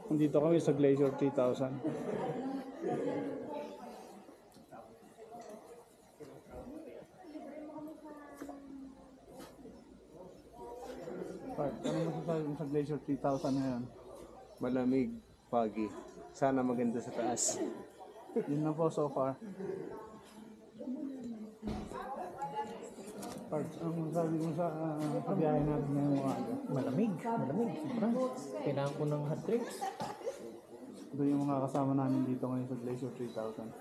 Nandito kami sa Glacier 3000. Part, ano masasabi mo sa Glacier 3000 ngayon? Malamig, foggy. Sana maganda sa taas. Yun na po so far. Part, ano masasabi mo sa pagbiyahe natin ngayong umaga? Malamig, sobra. Kailangan ko ng hot drinks. Ito yung mga kasama namin dito ngayon sa Glacier 3000.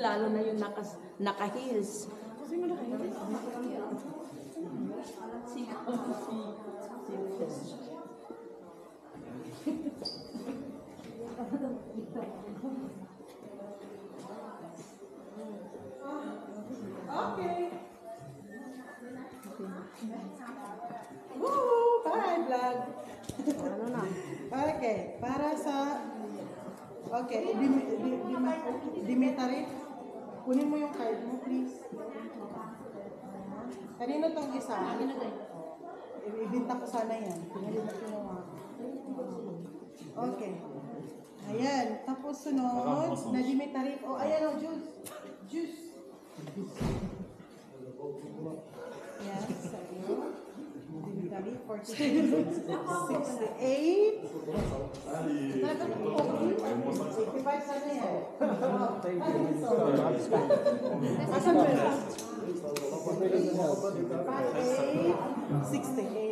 Lalo na yung naka-heels. Sino naka-heels? Okay. Woo! Bye, vlog. Ano na? Okay, para sa... Okay, Dimitri, kunin mo yung card mo, please. Kanino tong isa? Ibinta ko sana yan. Pinalin na kinuha. Okay. Ayan. Tapos sunod, na Dimitri. Oh, ayan o, juice. Juice. Yes, sa'yo. Dimitri, 48. 85 sana yan. Asan ba yun? 68.